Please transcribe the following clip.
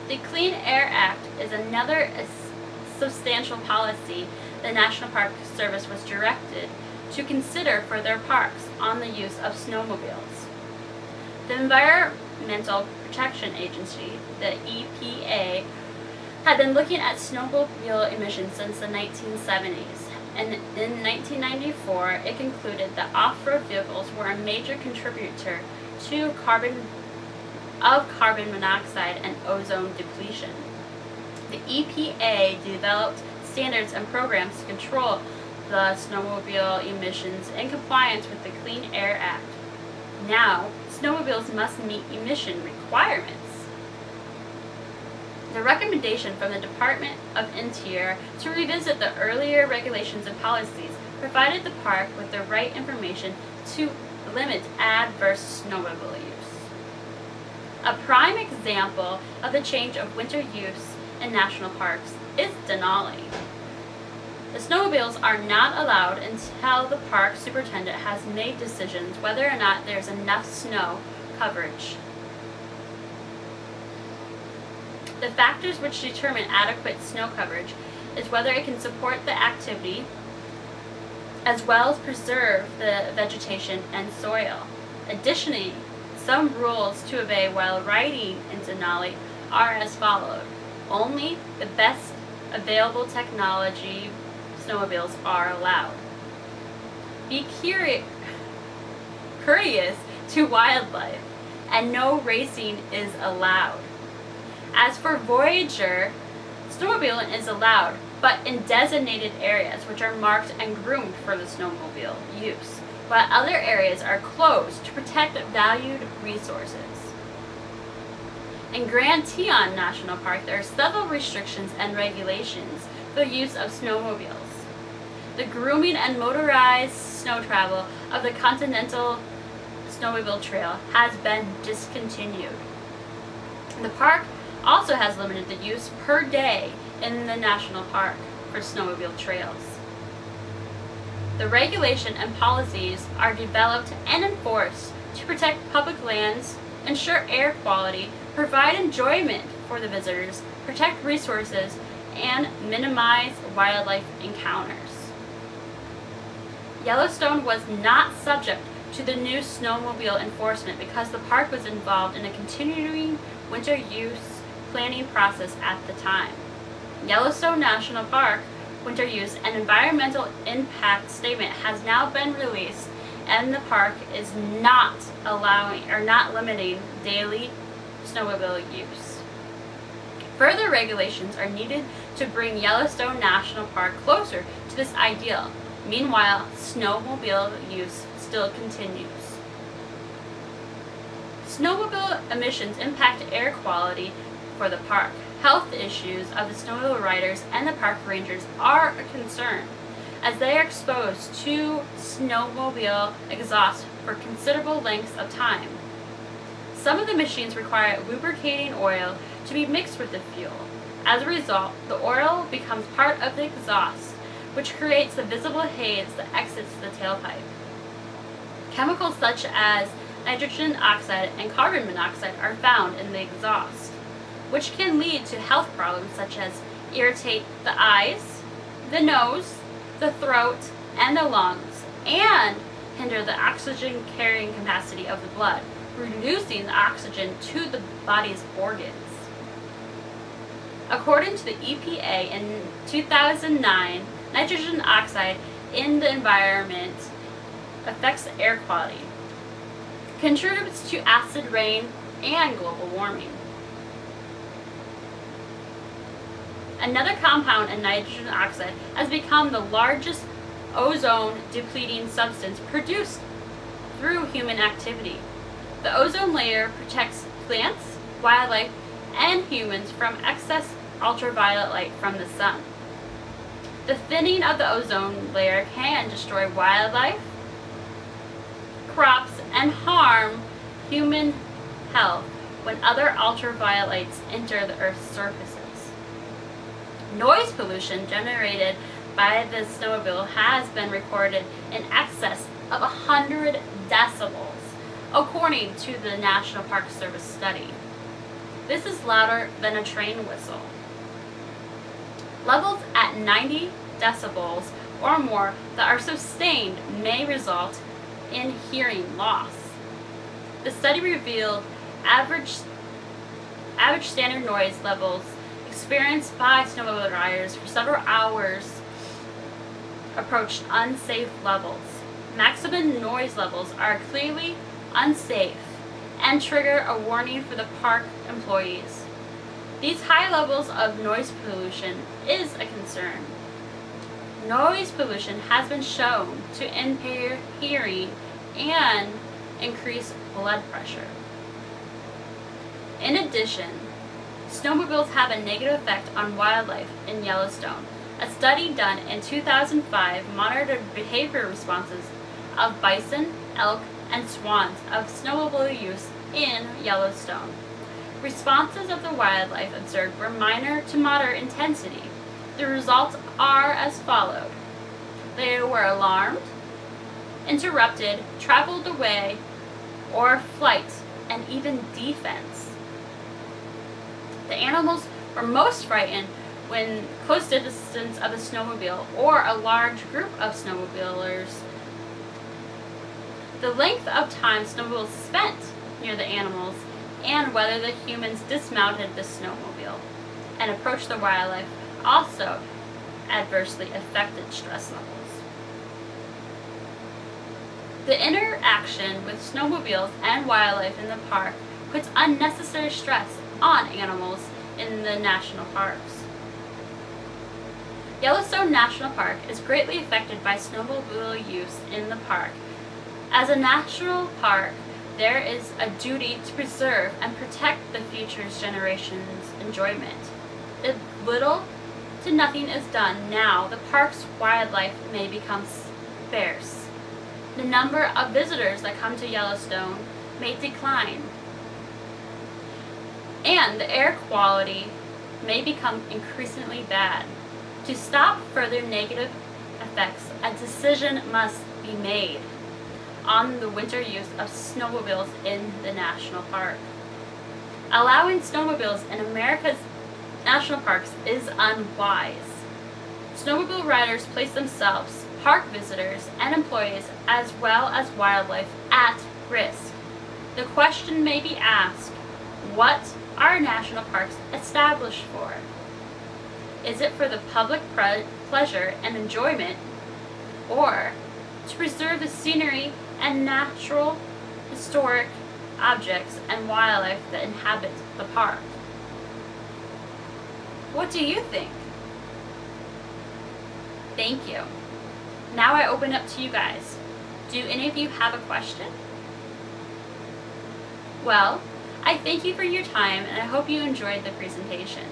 The Clean Air Act is another substantial policy the National Park Service was directed to consider for their parks on the use of snowmobiles. The Environmental Protection Agency, the EPA, had been looking at snowmobile emissions since the 1970s, and in 1994 it concluded that off-road vehicles were a major contributor to carbon monoxide and ozone depletion. The EPA developed standards and programs to control the snowmobile emissions in compliance with the Clean Air Act. Now, snowmobiles must meet emission requirements. The recommendation from the Department of Interior to revisit the earlier regulations and policies provided the park with the right information to limit adverse snowmobile use. A prime example of the change of winter use in national parks is Denali. The snowmobiles are not allowed until the park superintendent has made decisions whether or not there's enough snow coverage. The factors which determine adequate snow coverage is whether it can support the activity as well as preserve the vegetation and soil. Additionally, some rules to obey while riding in Denali are as followed. Only the best available technology snowmobiles are allowed. Be courteous to wildlife, and no racing is allowed. As for Voyager, snowmobiling is allowed, but in designated areas which are marked and groomed for the snowmobile use, while other areas are closed to protect valued resources. In Grand Teton National Park, there are several restrictions and regulations for the use of snowmobiles. The grooming and motorized snow travel of the Continental Snowmobile Trail has been discontinued. The park also has limited the use per day in the national park for snowmobile trails. The regulation and policies are developed and enforced to protect public lands, ensure air quality, provide enjoyment for the visitors, protect resources, and minimize wildlife encounters. Yellowstone was not subject to the new snowmobile enforcement because the park was involved in a continuing winter use planning process at the time. Yellowstone National Park winter use and environmental impact statement has now been released, and the park is not limiting daily snowmobile use. Further regulations are needed to bring Yellowstone National Park closer to this ideal. Meanwhile, snowmobile use still continues. Snowmobile emissions impact air quality for the park. Health issues of the snowmobile riders and the park rangers are a concern, as they are exposed to snowmobile exhaust for considerable lengths of time. Some of the machines require lubricating oil to be mixed with the fuel. As a result, the oil becomes part of the exhaust, which creates the visible haze that exits the tailpipe. Chemicals such as nitrogen oxide and carbon monoxide are found in the exhaust, which can lead to health problems such as irritate the eyes, the nose, the throat, and the lungs, and hinder the oxygen carrying capacity of the blood, reducing the oxygen to the body's organs. According to the EPA in 2009, nitrogen oxide in the environment affects air quality, contributes to acid rain and global warming. Another compound in nitrogen oxide has become the largest ozone depleting substance produced through human activity. The ozone layer protects plants, wildlife, and humans from excess ultraviolet light from the sun. The thinning of the ozone layer can destroy wildlife, crops, and harm human health when other ultraviolet lights enter the Earth's surfaces. Noise pollution generated by the snowmobile has been recorded in excess of 100 decibels, according to the National Park Service study. This is louder than a train whistle. Levels at 90 decibels or more that are sustained may result in hearing loss. The study revealed average standard noise levels experienced by snowmobile riders for several hours approached unsafe levels. Maximum noise levels are clearly unsafe and trigger a warning for the park employees. These high levels of noise pollution is a concern. Noise pollution has been shown to impair hearing and increase blood pressure. In addition, snowmobiles have a negative effect on wildlife in Yellowstone. A study done in 2005 monitored behavior responses of bison, elk, and swans of snowmobile use in Yellowstone. Responses of the wildlife observed were minor to moderate intensity. The results are as followed. They were alarmed, interrupted, traveled away, or flight, and even defense. The animals were most frightened when close to the distance of a snowmobile or a large group of snowmobilers. The length of time snowmobiles spent near the animals and whether the humans dismounted the snowmobile and approached the wildlife also adversely affected stress levels. The interaction with snowmobiles and wildlife in the park puts unnecessary stress on animals in the national parks. Yellowstone National Park is greatly affected by snowmobile use in the park. As a national park, there is a duty to preserve and protect the future generations' enjoyment. If little to nothing is done now, the park's wildlife may become sparse. The number of visitors that come to Yellowstone may decline, and the air quality may become increasingly bad. To stop further negative effects, a decision must be made on the winter use of snowmobiles in the national park. Allowing snowmobiles in America's national parks is unwise. Snowmobile riders place themselves, park visitors, and employees, as well as wildlife, at risk. The question may be asked, what are national parks established for? Is it for the public pleasure and enjoyment, or to preserve the scenery and natural historic objects and wildlife that inhabit the park? What do you think? Thank you. Now I open up to you guys. Do any of you have a question? Well, I thank you for your time and I hope you enjoyed the presentation.